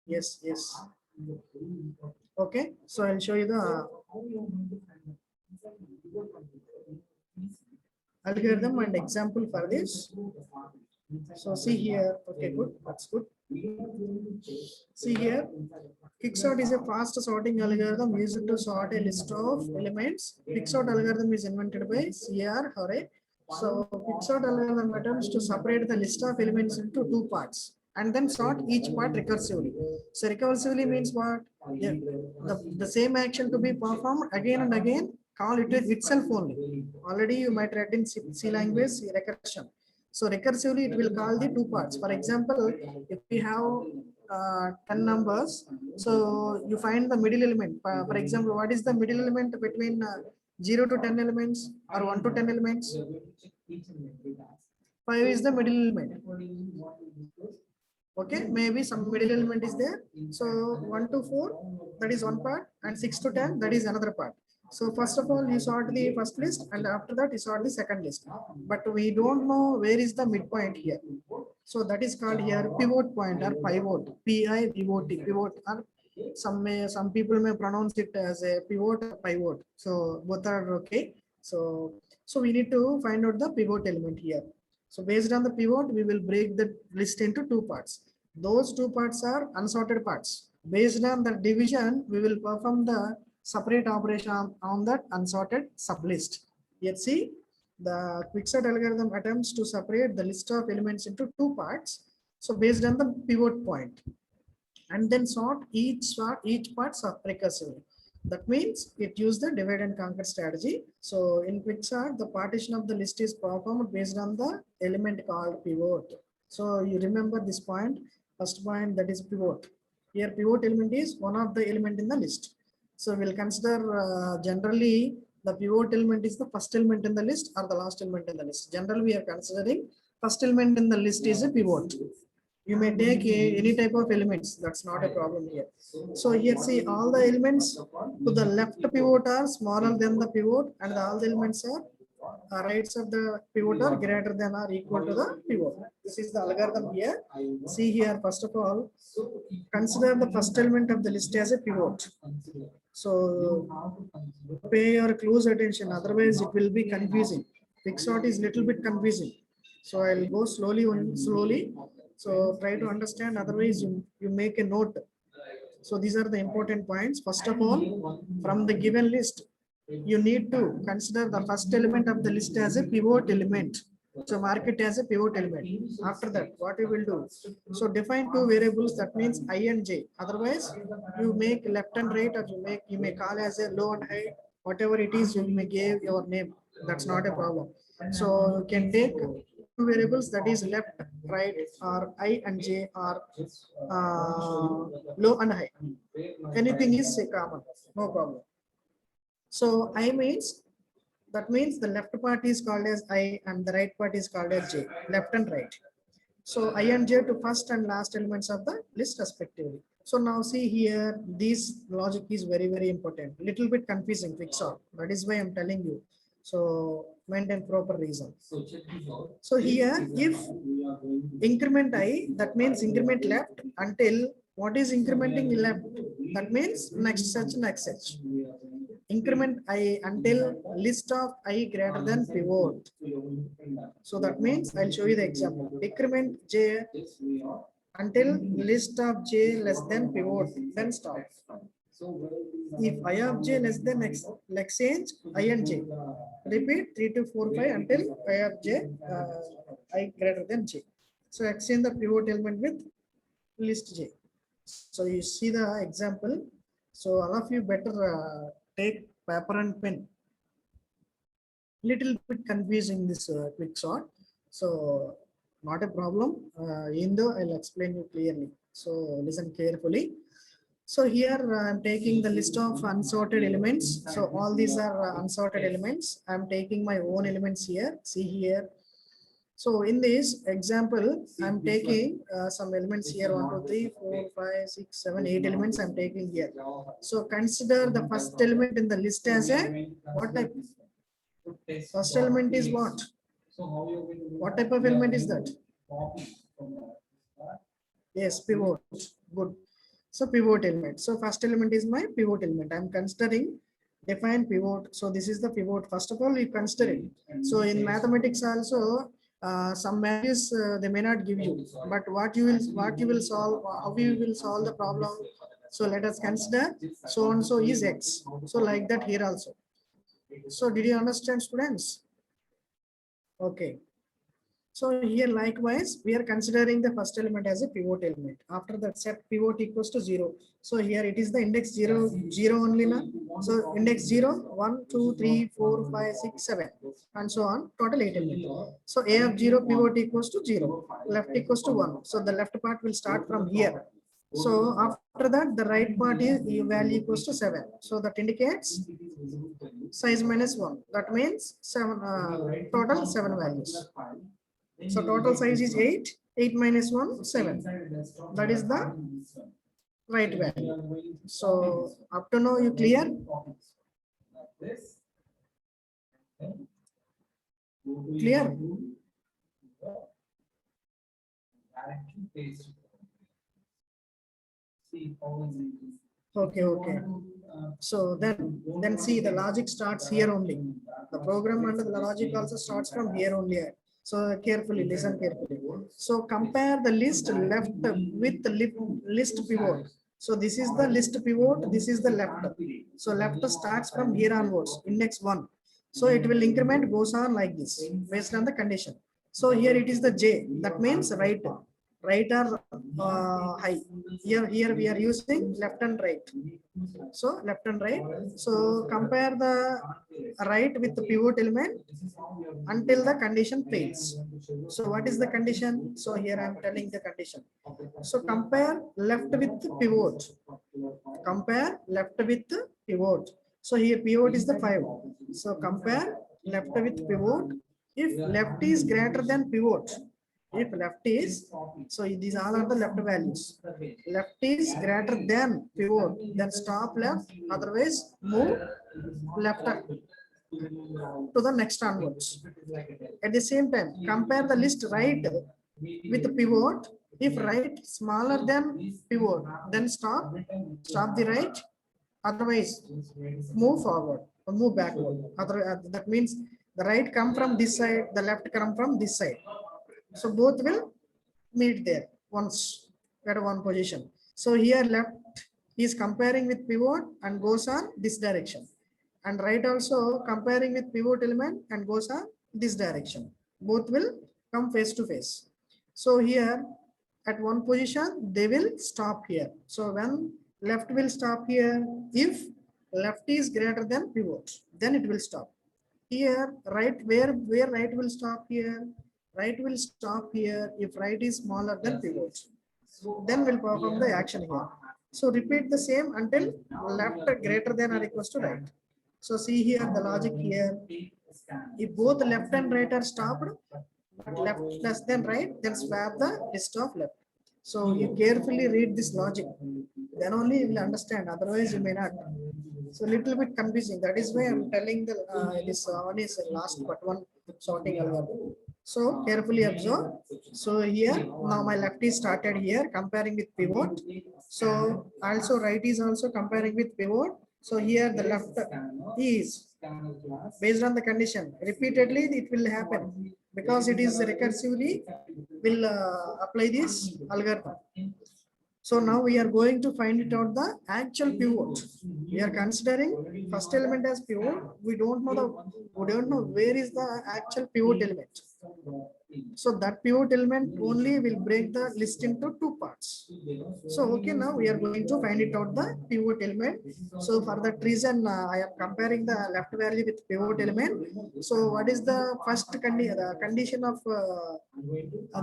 Yes, yes. Okay, so I'll show you the algorithm and example for this. So see here, okay, good, that's good. See here, Quicksort is a fast sorting algorithm used to sort a list of elements. Quicksort algorithm is invented by C.R. Hoare. So Quicksort algorithm attempts to separate the list of elements into two parts and then sort each part recursively. So recursively means what? Yeah, the same action to be performed again and again, call it itself only. Already you might read in C language recursion. So recursively it will call the two parts. For example, if we have 10 numbers, so you find the middle element. For example, what is the middle element between 0 to 10 elements or 1 to 10 elements? 5 is the middle element. Okay, maybe some middle element is there. So 1 to 4, that is one part, and 6 to 10, that is another part. So first of all, you sort the first list, and after that you sort the second list. But we don't know where is the midpoint here. So that is called here pivot point or pivot, P-I-V-O-T, pivot, or some people may pronounce it as a pivot or pivot. So both are okay. So we need to find out the pivot element here. So based on the pivot, we will break the list into two parts. Those two parts are unsorted parts. Based on the division, we will perform the separate operation on that unsorted sublist. Here see, the quicksort algorithm attempts to separate the list of elements into two parts. So based on the pivot point, and then sort each part recursively. That means it used the divide and conquer strategy. So in Quicksort, the partition of the list is performed based on the element called pivot. So you remember this point, first point, that is pivot. Here pivot element is one of the element in the list. So we'll consider generally the pivot element is the first element in the list or the last element in the list. Generally we are considering first element in the list is a pivot. You may take any type of elements, that's not a problem here. So here see, all the elements to the left pivot are smaller than the pivot, and all the elements are rights of the pivot are greater than or equal to the pivot. This is the algorithm here. See here, first of all, consider the first element of the list as a pivot. So pay your close attention, otherwise it will be confusing. Quicksort is little bit confusing. So I'll go slowly, slowly. So try to understand, otherwise you make a note. So these are the important points. First of all, from the given list, you need to consider the first element of the list as a pivot element. So mark it as a pivot element. After that, what you will do? So define two variables, that means I and j. Otherwise, you make left and right, or you may call as a low and high, whatever it is, you may give your name. That's not a problem. So you can take two variables, that is left, right, or I and j, or low and high. Anything is common, no problem. So I means, that means the left part is called as I and the right part is called as j, left and right. So I and j to first and last elements of the list respectively. So now see here, this logic is very, very important. Little bit confusing, Quicksort. That is why I'm telling you. So maintain proper reason. So here, if increment I, that means increment left until what is incrementing left? That means next such, next such. Increment I until list of I greater than pivot. So that means I'll show you the example. Decrement j until list of j less than pivot, then stop. If I of j less than x, exchange I and j. Repeat 3 to 4, 5 until I of j I greater than j. So exchange the pivot element with list j. So you see the example. So all of you better take paper and pen. Little bit confusing this Quicksort. So not a problem. In though I'll explain you clearly. So listen carefully. So here I'm taking the list of unsorted elements. So all these are unsorted elements. I'm taking my own elements here. See here. So in this example, I'm taking some elements here, 1, 2, 3, 4, 5, 6, 7, 8 elements I'm taking here. So consider the first element in the list as a what type? First element is what? What type of element is that? Yes, pivot. Good. So pivot element. So first element is my pivot element. I'm considering define pivot. So this is the pivot. First of all, we consider it. So in mathematics also, some values they may not give you, but what you will solve, how you will solve the problem. So let us consider so and so is x. So like that here also. So did you understand, students? Okay. So here likewise, we are considering the first element as a pivot element. After that, set pivot equals to 0. So here it is the index 0, 0 only now. So index 0, 1, 2, 3, 4, 5, 6, 7, and so on. Total 8 elements. So A of 0 pivot equals to 0, left equals to 1. So the left part will start from here. So after that, the right part is value equals to 7. So that indicates size minus 1. That means 7, total 7 values. So total size is 8. 8 minus 1, 7. That is the right value. So up to now you clear? Clear? Okay, okay. So then see the logic starts here only. The program and the logic also starts from here only. So carefully, listen carefully. So compare the list left with the list pivot. So this is the list pivot, this is the left. So left starts from here onwards, index 1. So it will increment goes on like this based on the condition. So here it is the J, that means right or high. Here we are using left and right. So left and right. So compare the right with the pivot element until the condition fails. So what is the condition? So here I am telling the condition. So compare left with pivot. Compare left with pivot. So here pivot is the 5. So compare left with pivot. If left is greater than pivot, if left is, so these all are the left values. Left is greater than pivot, then stop left, otherwise move left to the next onwards. At the same time, compare the list right with pivot. If right smaller than pivot, then stop the right, otherwise move forward or move backward. That means the right come from this side, the left come from this side. So both will meet there once at one position. So here left is comparing with pivot and goes on this direction. And right also comparing with pivot element and goes on this direction. Both will come face to face. So here at one position, they will stop here. So when left will stop here, if left is greater than pivot, then it will stop. Here, right, where right will stop here, right will stop here if right is smaller than pivot. Then we'll perform the action here. So repeat the same until left greater than or equals to right. So see here the logic here. If both left and right are stopped, but left less than right, then swap the list of left. So you carefully read this logic. Then only you will understand. Otherwise, you may not. So little bit confusing. That is why I'm telling the this one is last but one sorting algorithm. So carefully observe. So here now my left is started here comparing with pivot. So also right is also comparing with pivot. So here the left is based on the condition. Repeatedly it will happen because it is recursively will apply this algorithm. So now we are going to find it out the actual pivot. We are considering first element as pivot. We don't know where is the actual pivot element. So that pivot element only will break the list into two parts. So okay, now we are going to find it out the pivot element. So for that reason, I am comparing the left value with pivot element. So what is the first condition of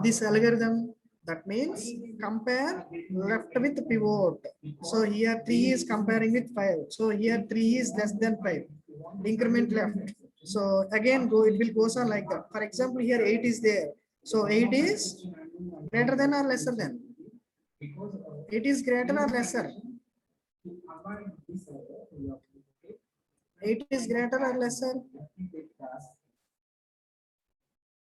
this algorithm? That means compare left with pivot. So here 3 is comparing with 5. So here 3 is less than 5. Increment left. So again it will goes on like that. For example, here 8 is there. So 8 is greater than or lesser than? 8 is greater or lesser? 8 is greater or lesser?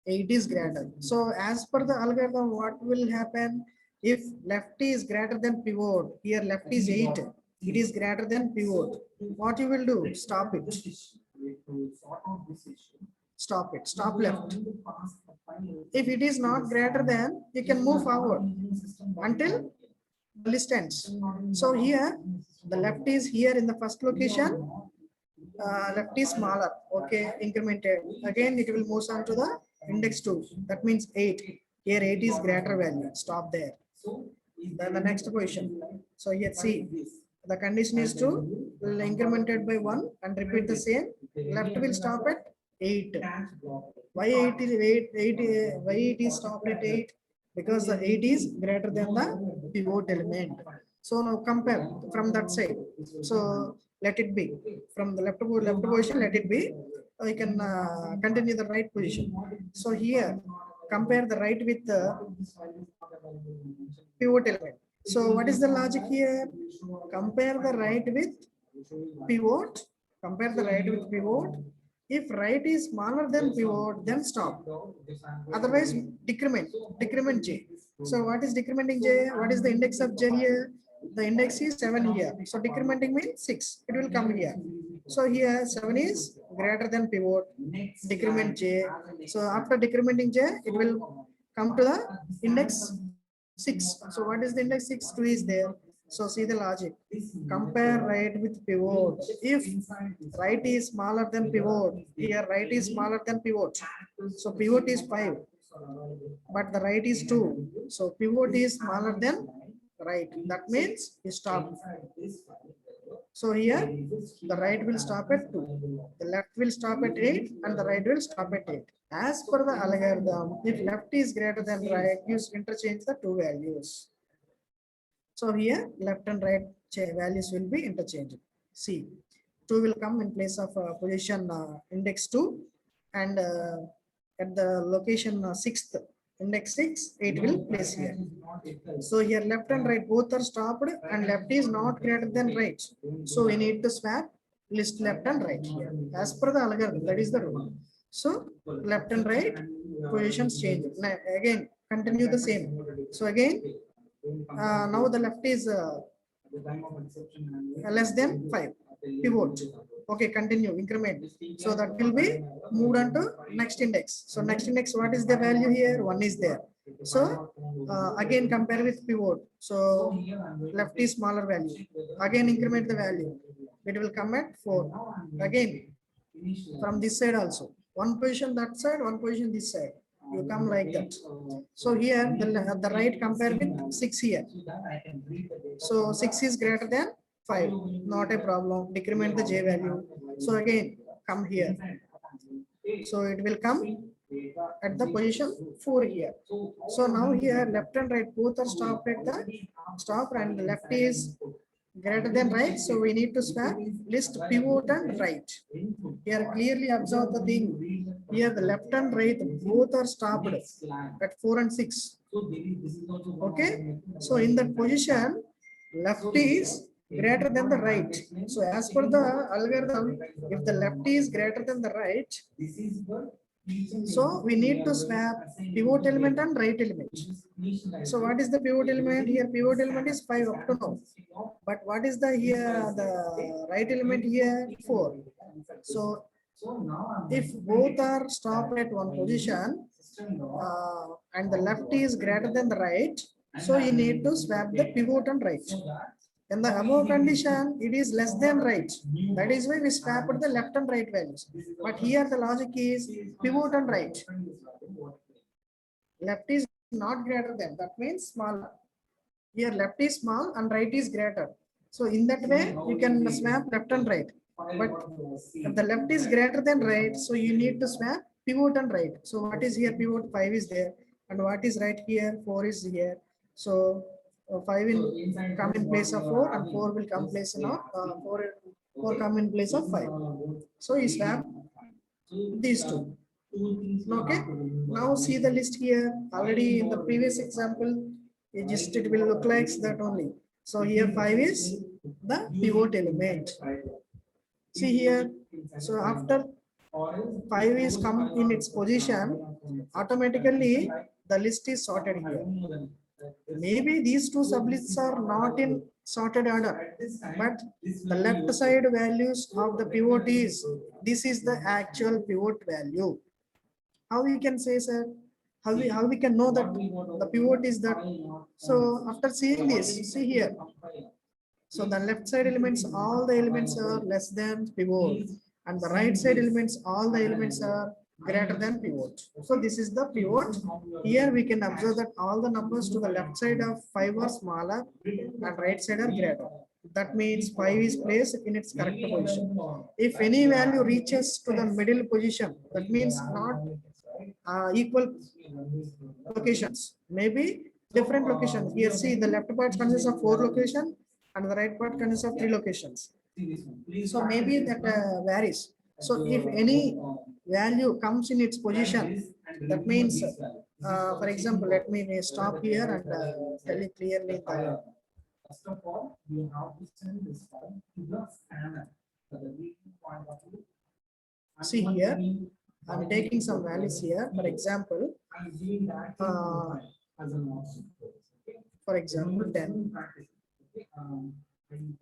8 is greater. So as per the algorithm, what will happen? If left is greater than pivot, here left is 8, it is greater than pivot. What you will do? Stop it. Stop it. Stop left. If it is not greater than, you can move forward until the list ends. So here, the left is here in the first location. Left is smaller. Okay, incremented. Again, it will move on to the index 2. That means 8. Here 8 is greater value. Stop there. Then the next position. So here see, the condition is to incremented by 1 and repeat the same. Left will stop at 8. Why 8 is 8, why it is stopped at 8? Because the 8 is greater than the pivot element. So now compare from that side. So let it be from the left position. Let it be. You can continue the right position. So here compare the right with the pivot element. So what is the logic here? Compare the right with pivot. Compare the right with pivot. If right is smaller than pivot, then stop. Otherwise, decrement J. So what is decrementing J? What is the index of J here? The index is 7 here. So decrementing means 6. It will come here. So here 7 is greater than pivot. Decrement J. So after decrementing J, it will come to the index 6. So what is the index 6? 2 is there. So see the logic. Compare right with pivot. If right is smaller than pivot, here right is smaller than pivot. So pivot is 5, but the right is 2. So pivot is smaller than right. That means you stop. So here the right will stop at 2. The left will stop at 8 and the right will stop at 8. As per the algorithm, if left is greater than right, you interchange the two values. So here left and right values will be interchanged. See, 2 will come in place of position index 2 and at the location 6th index 6, 8 will place here. So here left and right both are stopped and left is not greater than right. So we need to swap list left and right here. As per the algorithm, that is the rule. So left and right positions change. Now, again, continue the same. So again, now the left is less than 5 pivot. Okay, continue increment. So that will be moved on to next index. So next index, what is the value here? 1 is there. So again compare with pivot. So left is smaller value. Again increment the value. It will come at 4. Again from this side also. One position that side, one position this side. You come like that. So here the right compare with 6 here. So 6 is greater than 5. Not a problem. Decrement the J value. So again come here. So it will come at the position 4 here. So now here left and right both are stopped at the stop and the left is greater than right. So we need to swap list pivot and right. Here clearly observe the thing. Here the left and right both are stopped at 4 and 6. Okay. So in that position, left is greater than the right. So as per the algorithm, if the left is greater than the right, so we need to swap pivot element and right element. So what is the pivot element here? Pivot element is 5 up to now. But what is the here the right element here? 4. So if both are stopped at one position and the left is greater than the right, so you need to swap the pivot and right. In the above condition, it is less than right. That is why we swapped the left and right values. But here the logic is pivot and right. Left is not greater than, that means smaller. Here left is small and right is greater. So in that way, you can swap left and right. But if the left is greater than right, so you need to swap pivot and right. So what is here? Pivot 5 is there. And what is right here? 4 is here. So 5 will come in place of 4 and 4 will come place of 4 come in place of 5. So you swap these two. Okay. Now see the list here. Already in the previous example, it will look like that only. So here 5 is the pivot element. See here. So after 5 is come in its position, automatically the list is sorted here. Maybe these two sublists are not in sorted order, but the left side values of the pivot is, this is the actual pivot value. How we can say, sir? How we can know that the pivot is that? So after seeing this, see here. So the left side elements, all the elements are less than pivot, and the right side elements, all the elements are greater than pivot. So this is the pivot. Here we can observe that all the numbers to the left side of 5 are smaller and right side are greater. That means 5 is placed in its correct position. If any value reaches to the middle position, that means not equal locations, maybe different locations. Here see the left part consists of 4 locations and the right part consists of 3 locations. So maybe that varies. So if any value comes in its position, that means, for example, let me stop here and tell you clearly the. First of all, we have to send this file to the scanner. For the reading point of view. See here, I'm taking some values here. For example, for example, 10, 10,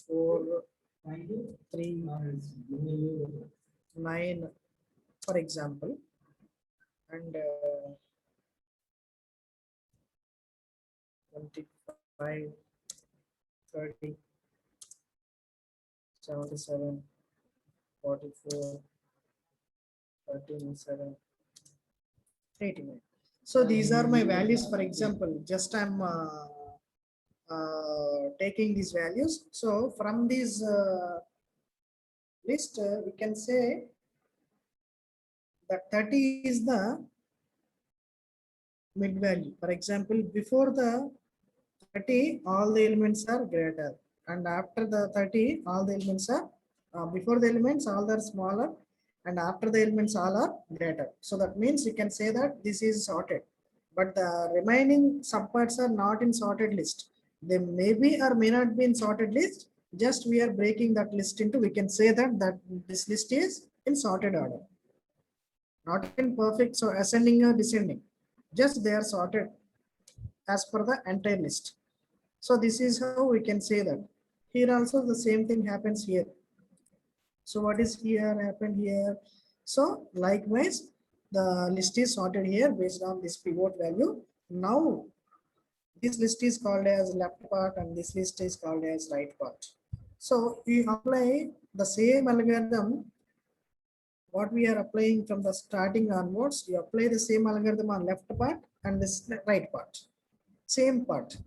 4, 3, 9, for example, and 25, 30, 77, 44, 13, 7, 89. So these are my values. For example, just I'm taking these values. So from these list, we can say that 30 is the mid value. For example, before the 30, all the elements are greater, and after the 30, all the elements are before the elements, all are smaller, and after the elements, all are greater. So that means you can say that this is sorted, but the remaining subparts are not in sorted list. They may be or may not be in sorted list. Just we are breaking that list into, we can say that this list is in sorted order, not in perfect, so ascending or descending. Just they are sorted as per the entire list. So this is how we can say that. Here also the same thing happens here. So what is here happened here? So likewise, the list is sorted here based on this pivot value. Now this list is called as left part and this list is called as right part. So we apply the same algorithm what we are applying from the starting onwards. You apply the same algorithm on left part and this right part. Same part.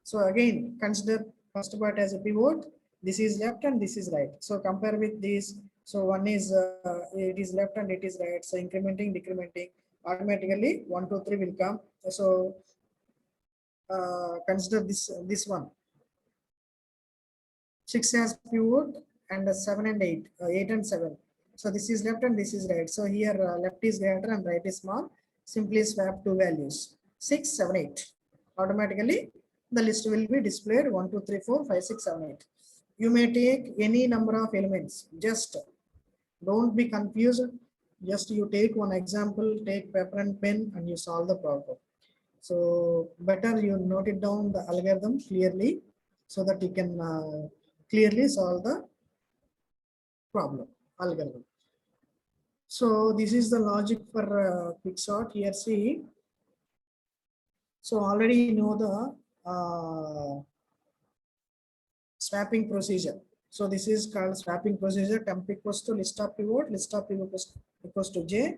So again, consider first part as a pivot. This is left and this is right. So compare with this. So one is it is left and it is right. So incrementing, decrementing, automatically 1, 2, 3 will come. So consider this one. 6 has pivot and 7 and 8, 8 and 7. So this is left and this is right. So here left is greater and right is small. Simply swap two values 6, 7, 8. Automatically the list will be displayed 1, 2, 3, 4, 5, 6, 7, 8. You may take any number of elements. Just don't be confused. Just you take one example, take paper and pen and you solve the problem. So better you note it down the algorithm clearly so that you can clearly solve the problem algorithm. So this is the logic for Quicksort. Here see. So already you know the swapping procedure. So this is called swapping procedure. Temp equals to list of pivot equals to j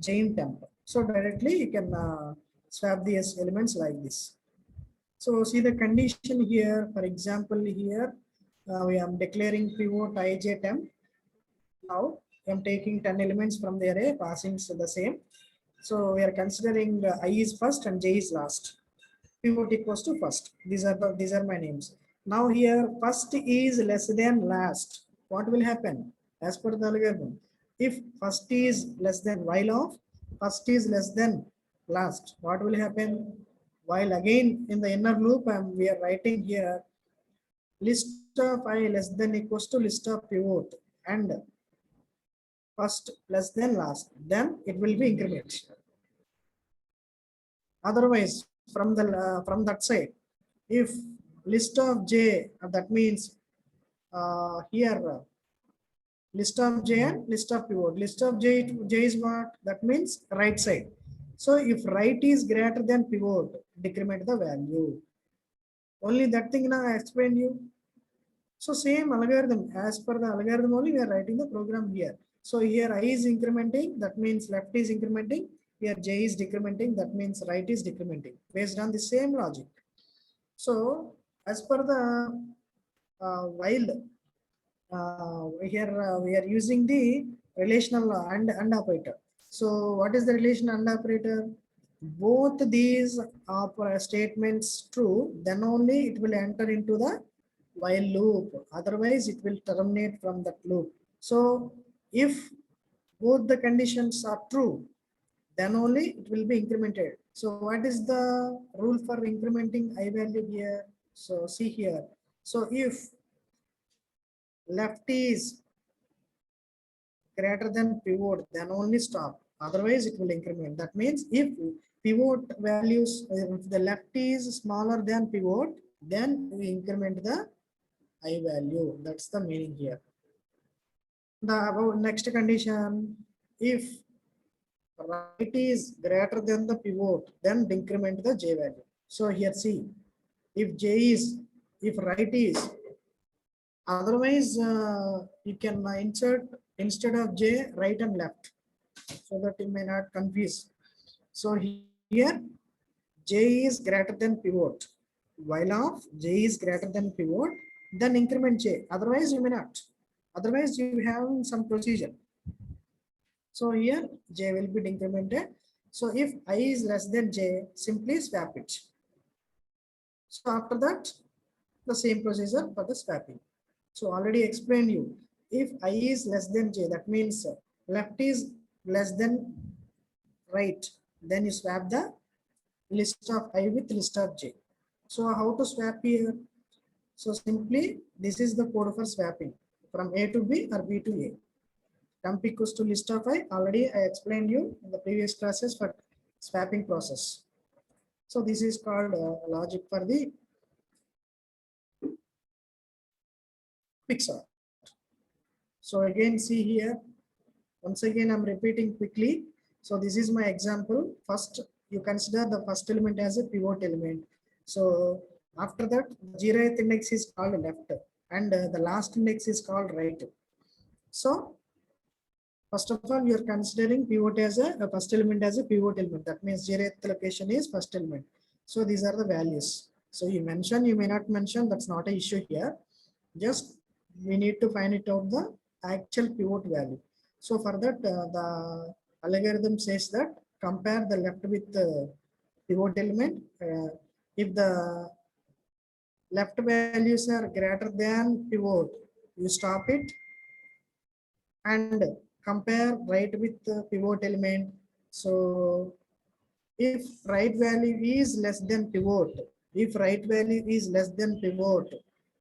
in temp. So directly you can swap these elements like this. So see the condition here. For example, here we am declaring pivot ij temp. Now I am taking 10 elements from the array, passing to the same. So we are considering I is first and j is last. Pivot equals to first. These are my names. Now here first is less than last. What will happen? As per the algorithm, if first is less than while of first is less than last, what will happen? While again in the inner loop, we are writing here list of I less than equals to list of pivot and first less than last, then it will be increment. Otherwise, from that side, if list of j, that means here list of j and list of pivot. List of j is what? That means right side. So if right is greater than pivot, decrement the value. Only that thing now I explained you. So same algorithm, as per the algorithm only we are writing the program here. So here I is incrementing, that means left is incrementing. Here j is decrementing, that means right is decrementing, based on the same logic. So as per the while here we are using the relational and operator. So what is the relation and operator? Both these statements true, then only it will enter into the while loop. Otherwise, it will terminate from that loop. So if both the conditions are true, then only it will be incremented. So what is the rule for incrementing I value here? So see here. So if left is greater than pivot, then only stop. Otherwise, it will increment. That means if pivot values, if the left is smaller than pivot, then we increment the I value. That's the meaning here. The about next condition, if right is greater than the pivot, then increment the j value. So here see, if j is, if right is, otherwise you can insert instead of j right and left, so that you may not confuse. So here j is greater than pivot. While of j is greater than pivot, then increment j. Otherwise you may not. Otherwise you have some procedure. So here j will be incremented. So if I is less than j, simply swap it. So after that, the same procedure for the swapping. So already explained you. If I is less than j, that means left is less than right. Then you swap the list of I with list of j. So how to swap here? So simply this is the code for swapping from A to B or B to A. Temp equals to list of I. Already I explained you in the previous classes for swapping process. So this is called logic for the Pixar. So again, see here. Once again, I'm repeating quickly. So this is my example. First, you consider the first element as a pivot element. So after that, the 0th index is called left, and the last index is called right. So first of all, you are considering pivot as a first element as a pivot element. That means 0th location is first element. So these are the values. So you mention, you may not mention. That's not an issue here. Just we need to find it out the actual pivot value. So for that, the algorithm says that compare the left with the pivot element. If the left values are greater than pivot, you stop it and compare right with the pivot element. So if right value is less than pivot, if right value is less than pivot,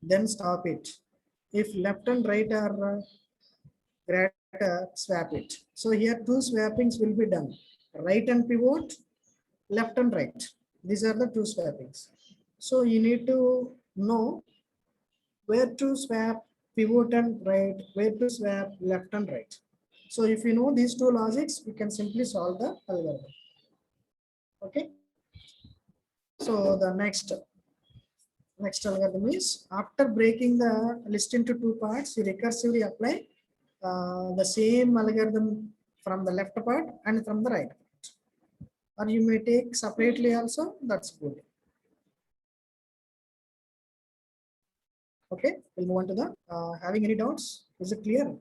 then stop it. If left and right are greater, swap it. So here two swappings will be done. Right and pivot, left and right. These are the two swappings. So you need to know where to swap pivot and right, where to swap left and right. So if you know these two logics, we can simply solve the algorithm. Okay. So the next algorithm is after breaking the list into two parts, you recursively apply the same algorithm from the left part and from the right part. Or you may take separately also, that's good. Okay, we'll move on to the having any doubts? Is it clear?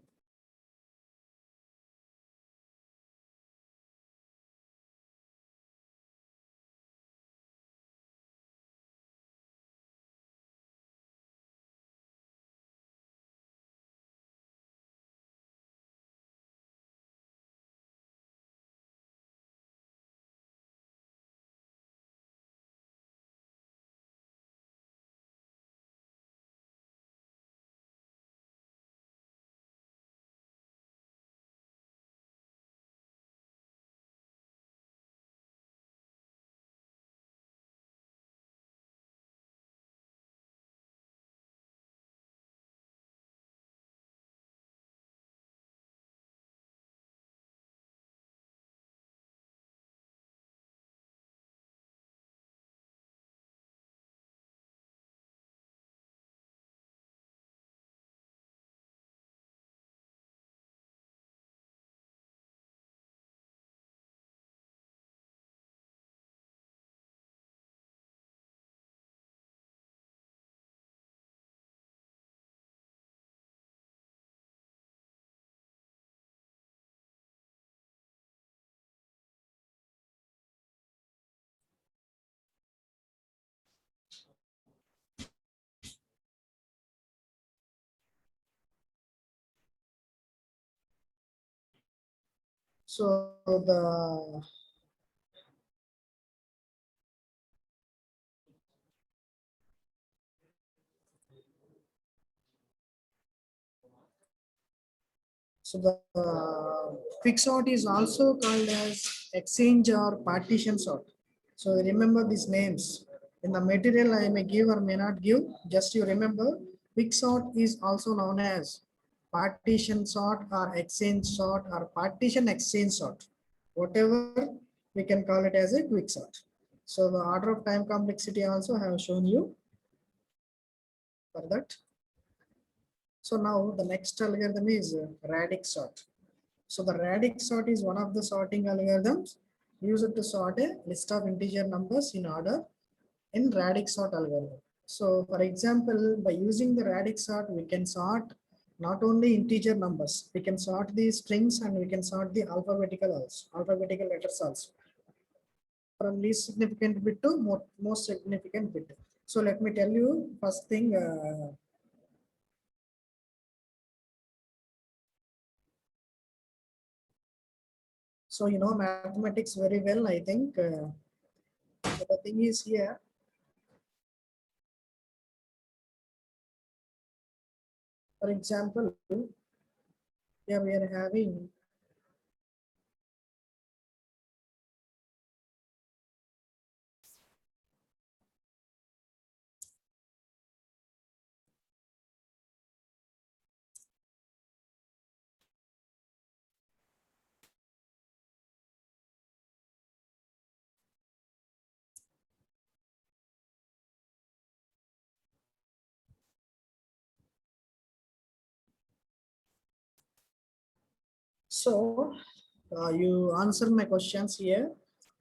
So the So the quick sort is also called as exchange or partition sort. So remember these names. In the material I may give or may not give, just you remember quick sort is also known as partition sort or exchange sort or partition exchange sort. Whatever we can call it as a quick sort. So the order of time complexity also I have shown you for that. So now the next algorithm is radix sort. So the radix sort is one of the sorting algorithms used to sort a list of integer numbers in order in radix sort algorithm. So for example, by using the radix sort, we can sort not only integer numbers, we can sort the strings and we can sort the alphabetical letters also from least significant bit to most significant bit. So let me tell you first thing. So you know mathematics very well, I think. So the thing is here. For example, here we are having so you answer my questions here.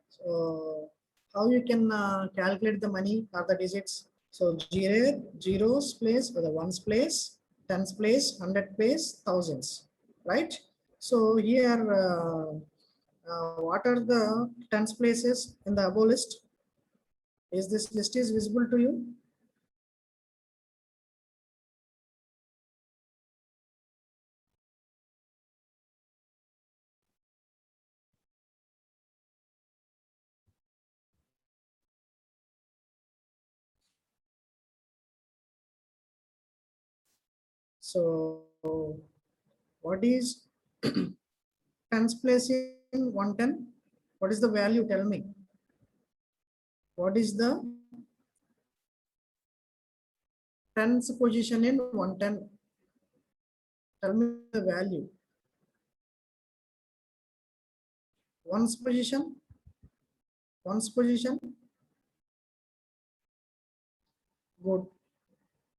So how you can calculate the money or the digits? So zeros place or the ones place, tens place, hundred place, thousands, right? So here, what are the tens places in the above list? Is this list is visible to you? So what is tens place in 110? What is the value? Tell me. What is the tens position in 110? Tell me the value. Ones position, ones position, good.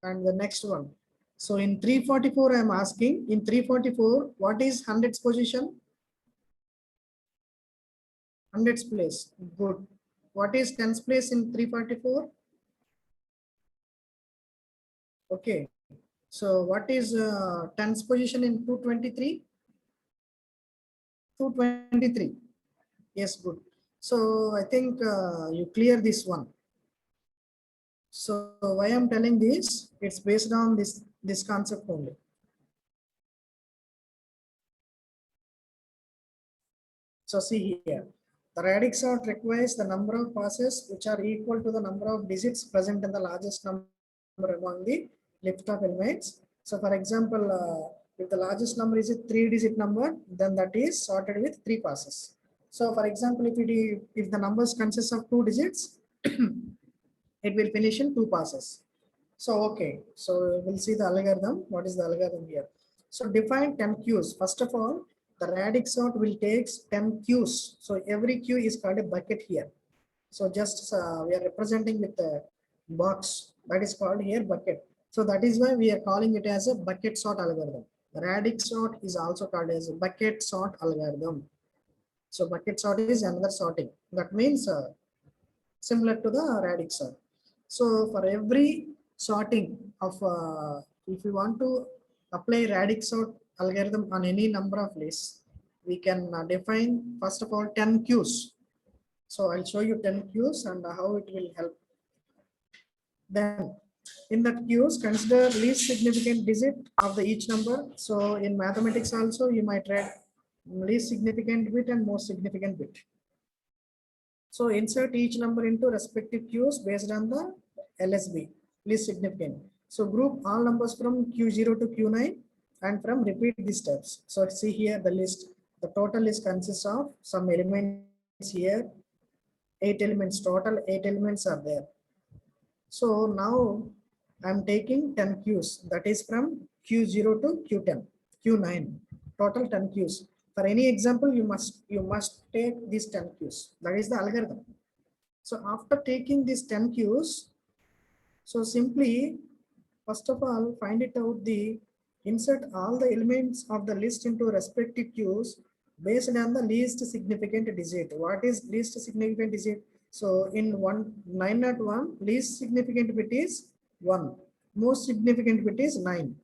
And the next one. So in 344, I am asking in 344, what is hundreds position? Hundreds place, good. What is tens place in 344? Okay. So what is tens position in 223? 223. Yes, good. So I think you clear this one. So why I'm telling this, it's based on this concept only. So see here, the radix sort requires the number of passes which are equal to the number of digits present in the largest number among the list of elements. So for example, if the largest number is a 3-digit number, then that is sorted with 3 passes. So for example, if the numbers consist of 2 digits, it will finish in 2 passes. So okay, so we'll see the algorithm. What is the algorithm here? So define 10 queues. First of all, the radix sort will take 10 queues. So every queue is called a bucket here. So just we are representing with the box that is called here bucket. So that is why we are calling it as a bucket sort algorithm. The radix sort is also called as a bucket sort algorithm. So bucket sort is another sorting. That means similar to the radix sort. So for every sorting of, if you want to apply radix sort algorithm on any number of lists, we can define first of all 10 queues. So I'll show you 10 queues and how it will help. Then in that queues, consider least significant digit of the each number. So in mathematics also you might read least significant bit and most significant bit. So insert each number into respective queues based on the LSB, least significant. So group all numbers from Q0 to Q9 and from repeat these steps. So see here the list, the total list consists of some elements here, 8 elements total, 8 elements are there. So now I'm taking 10 queues, that is from Q0 to Q10, Q9, total 10 queues. For any example, you must take these 10 queues. That is the algorithm. So after taking these 10 queues, so simply, first of all, find it out insert all the elements of the list into respective queues based on the least significant digit. What is least significant digit? So in 901, least significant bit is 1. Most significant bit is 9.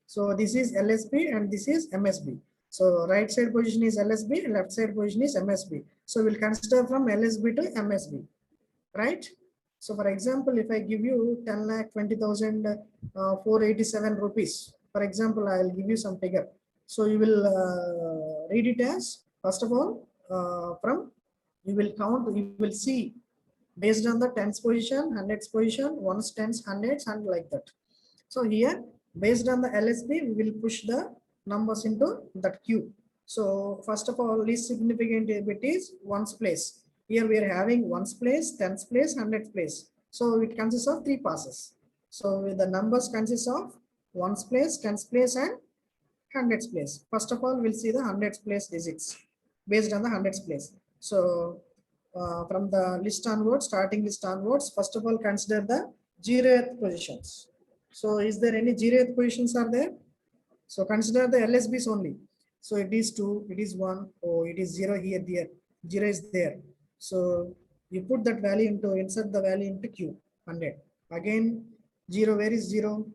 So this is LSB and this is MSB. So right side position is LSB, left side position is MSB. So we'll consider from LSB to MSB, right? So for example, if I give you 10,20,487 rupees, for example, I'll give you some figure. So you will read it as, first of all, you will count, you will see based on the tens position, hundreds position, ones, tens, hundreds, and like that. So here, based on the LSB, we will push the numbers into that queue. So first of all, least significant bit is ones place. Here we are having ones place, tens place, hundreds place. So it consists of 3 passes. So the numbers consist of ones place, tens place, and hundreds place. First of all, we'll see the hundreds place digits based on the hundreds place. So from the list onwards, starting list onwards, first of all, consider the 0th positions. So is there any 0th positions are there? So consider the LSBs only. So it is 2, it is 1, oh, it is 0 here, there, 0 is there. So you put that value into, insert the value into Q, 100. Again, 0, where is 0?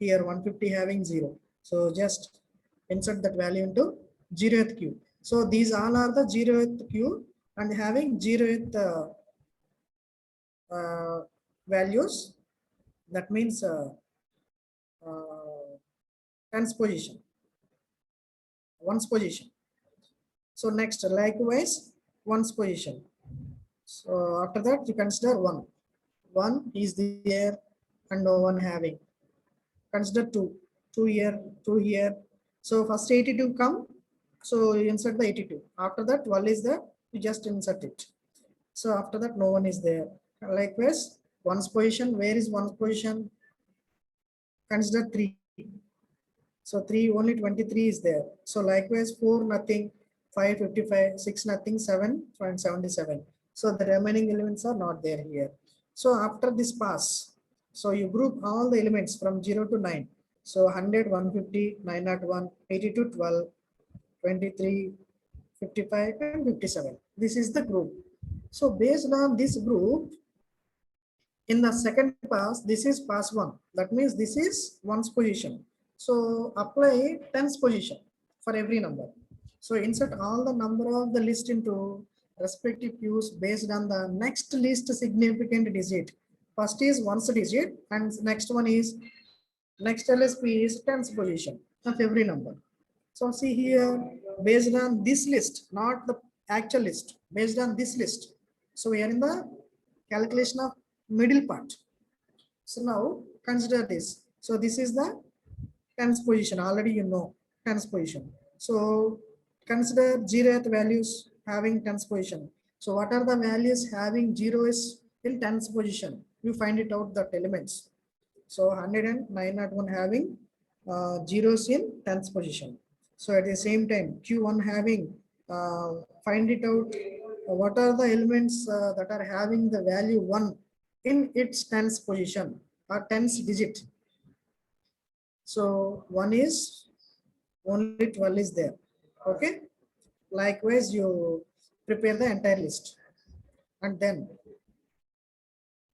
Here, 150 having 0. So just insert that value into 0th queue. So these all are the 0th queue and having 0th values. That means tens position, ones position. So next, likewise, ones position. So after that, you consider 1. 1 is there and no one having. Consider 2. 2 here, 2 here. So first 82 come. So you insert the 82. After that, 12 is there. You just insert it. So after that, no one is there. Likewise, one's position. Where is one's position? Consider 3. So 3, only 23 is there. So likewise, 4 nothing, 5 55, 6 nothing, 7 77. So the remaining elements are not there here. So after this pass, so you group all the elements from 0 to 9. So 100, 150, 901, 82, 12, 23, 55, and 57. This is the group. So based on this group, in the second pass, this is pass 1. That means this is one's position. So apply tens position for every number. So insert all the number of the list into respective queues based on the next least significant digit. First is one's digit and next one is next LSP is tens position of every number. So see here, based on this list, not the actual list, based on this list. So we are in the calculation of middle part. So now consider this. So this is the tens position. Already you know tens position. So consider 0th values having tens position. So what are the values having 0 is in tens position? You find it out that elements. So 100 and 901 having zeros in tens position. So at the same time, Q1 having find it out what are the elements that are having the value 1 in its tens position or tens digit. So 1 is only 12 is there. Okay. Likewise, you prepare the entire list and then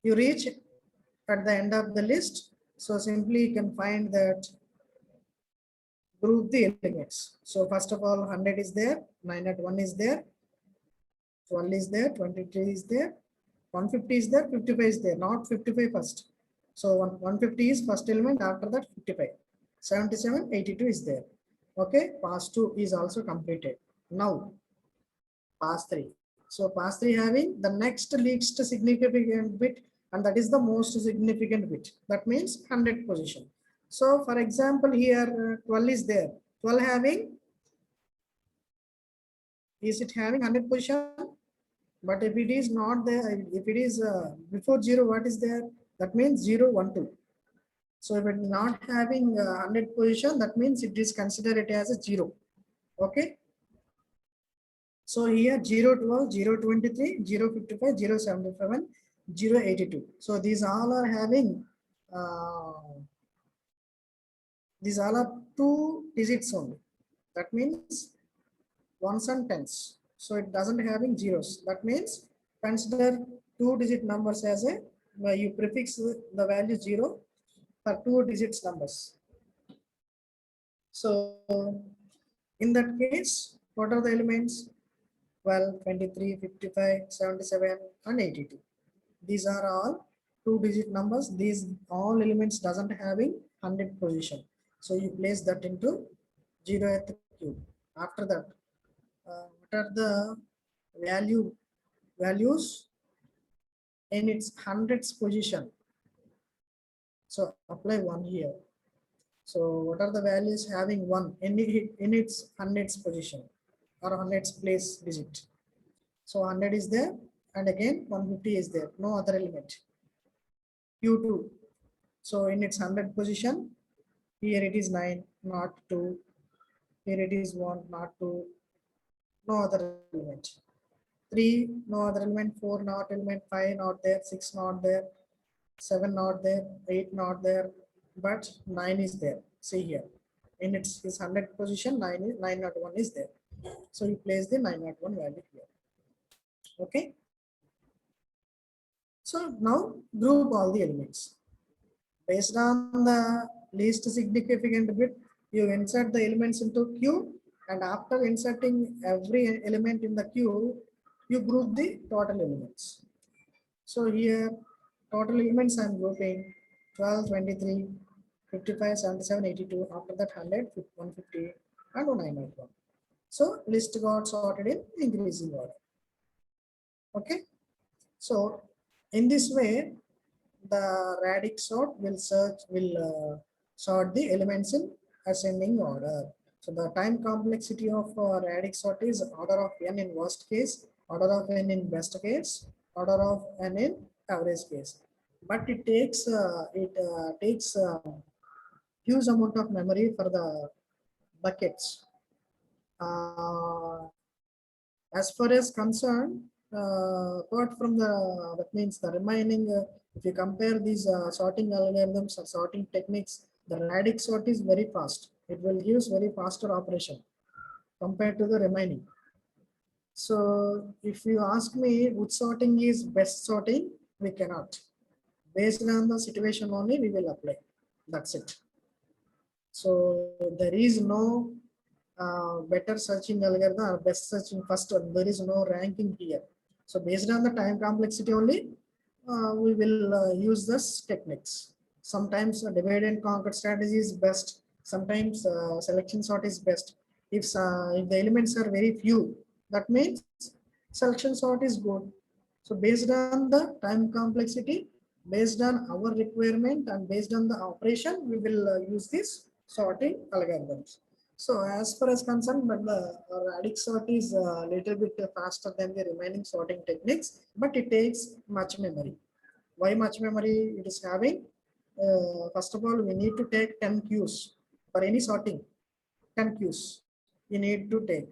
you reach at the end of the list. So simply you can find that group the elements. So first of all, 100 is there, 901 is there, 12 is there, 23 is there, 150 is there, 55 is there, not 55 first. So 150 is first element, after that 55. 77, 82 is there. Okay, pass 2 is also completed. Now pass 3. So pass 3 having the next least significant bit, and that is the most significant bit. That means 100 position. So for example, here 12 is there. 12 having, is it having 100 position? But if it is not there, if it is before 0, what is there? That means 0, 1, 2. So if it is not having 100 position, that means it is considered as a 0. Okay. So here 0, 12, 0, 23, 0, 55, 0, 77, 0, 82. So these all are having, these all are 2 digits only. That means ones and tens. So it doesn't having zeros. That means consider 2 digit numbers as a, where you prefix the value 0 for 2 digits numbers. So in that case, what are the elements? 12, 23, 55, 77, and 82. These are all 2 digit numbers. These all elements doesn't having 100 position. So you place that into 0th cube. After that, what are the values in its hundreds position? So apply 1 here. So what are the values having 1 in its hundreds position or hundreds place digit? So 100 is there, and again 150 is there, no other element. Q2. So in its 100 position, here it is 9, not 2. Here it is 1, not 2. No other element. 3, no other element. 4, not element. 5, not there. 6, not there. 7, not there. 8, not there. But 9 is there. See here. In its 100 position, 901 is there. So you place the 901 value here. Okay. So now group all the elements. Based on the least significant bit, you insert the elements into queue, and after inserting every element in the queue, you group the total elements. So here, total elements I am grouping 12, 23, 55, 77, 82, after that 100, 150, and 901. So list got sorted in increasing order. Okay. So in this way, the radix sort will sort the elements in ascending order. So the time complexity of radix sort is order of n in worst case, order of n in best case, order of n in average case. But it takes huge amount of memory for the buckets. As far as concerned, apart from that means the remaining, if you compare these sorting algorithms or sorting techniques, the radix sort is very fast. It will use very faster operation compared to the remaining. So if you ask me which sorting is best sorting, we cannot. Based on the situation only, we will apply. That's it. So there is no better searching algorithm or best searching first one. There is no ranking here. So based on the time complexity only, we will use this techniques. Sometimes divide and conquer strategy is best. Sometimes selection sort is best. If the elements are very few, that means selection sort is good. So based on the time complexity, based on our requirement and based on the operation, we will use this sorting algorithms. So as far as concerned, but the radix sort is a little bit faster than the remaining sorting techniques, but it takes much memory. Why much memory it is having? First of all, we need to take 10 queues for any sorting. 10 queues you need to take.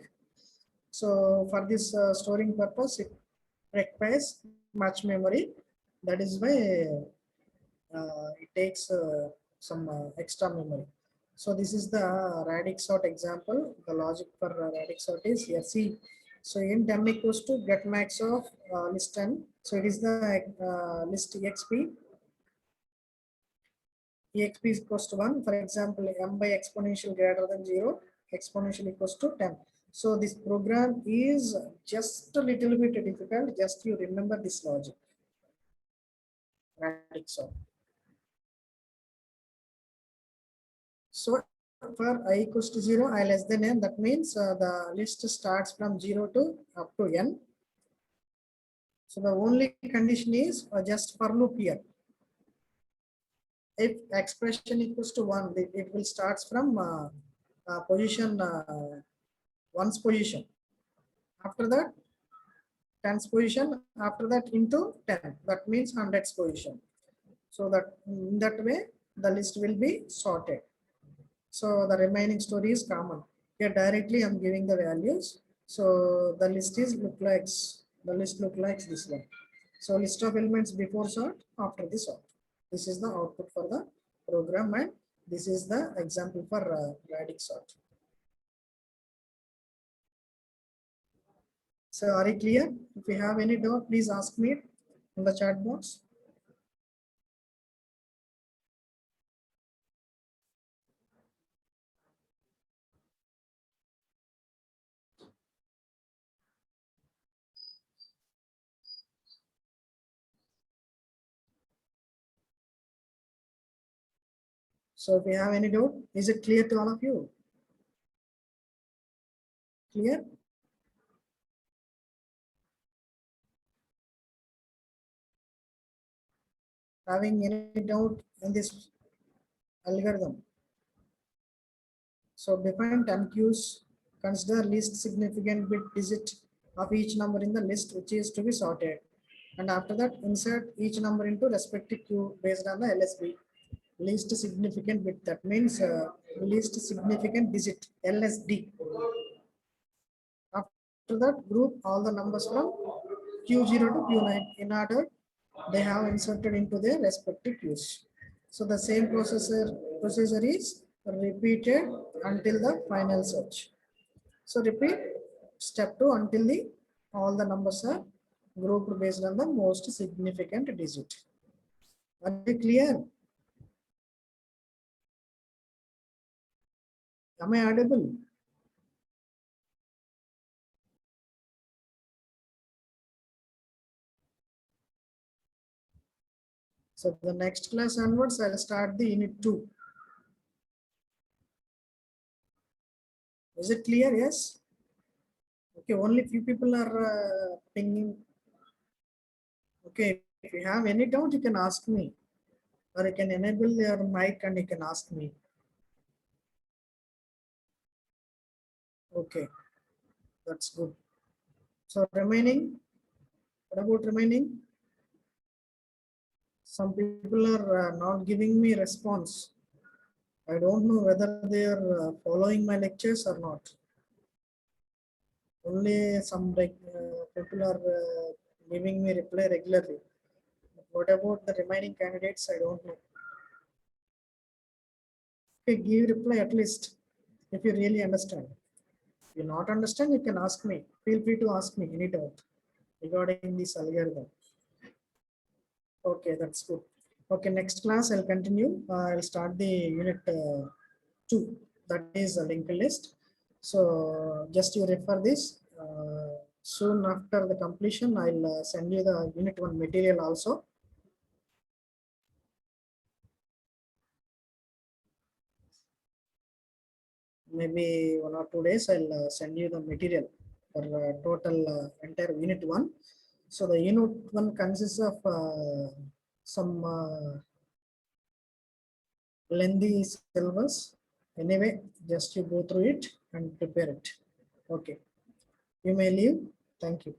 So for this storing purpose, it requires much memory. That is why it takes some extra memory. So this is the radix sort example. The logic for radix sort is here. See, so in 10 equals to get max of list 10. So it is the list exp. Exp is equals to 1. For example, m by exponential greater than 0, exponential equals to 10. So this program is just a little bit difficult. Just you remember this logic. Radix sort. So for I equals to 0, I less than n. That means the list starts from 0 to up to n. So the only condition is just for loop here. If expression equals to 1, it will starts from position 1's position. After that, 10's position. After that into 10. That means 100's position. So that in that way, the list will be sorted. So the remaining story is common. Here directly I'm giving the values. So the list is look like this one. So list of elements before sort, after the sort. This is the output for the program, and this is the example for radix sort. So are you clear? If you have any doubt, please ask me in the chat box. So if you have any doubt, is it clear to all of you? Clear? Having any doubt in this algorithm? So define 10 queues, consider least significant bit digit of each number in the list which is to be sorted. And after that, insert each number into respective queue based on the LSB. Least significant bit, that means least significant digit, LSD. After that, group all the numbers from Q0 to Q9 in order they have inserted into their respective queues. So the same procedure is repeated until the final search. So repeat step 2 until all the numbers are grouped based on the most significant digit. Are they clear? Am I audible? So the next class onwards, I'll start the unit 2. Is it clear? Yes. Okay, only few people are pinging. Okay, if you have any doubt, you can ask me, or you can enable your mic and you can ask me. Okay, that's good. So remaining, what about remaining? Some people are not giving me response. I don't know whether they are following my lectures or not. Only some people are giving me reply regularly. What about the remaining candidates? I don't know. Okay, give reply at least if you really understand. If you not understand, you can ask me. Feel free to ask me any doubt regarding this algorithm. Okay, that's good. Okay, next class I'll continue. I'll start the unit 2. That is a linked list. So just you refer this. Soon after the completion, I'll send you the unit 1 material also. Maybe 1 or 2 days, I'll send you the material for total entire unit 1. So the unit 1 consists of some lengthy syllabus. Anyway, just you go through it and prepare it. Okay. You may leave. Thank you.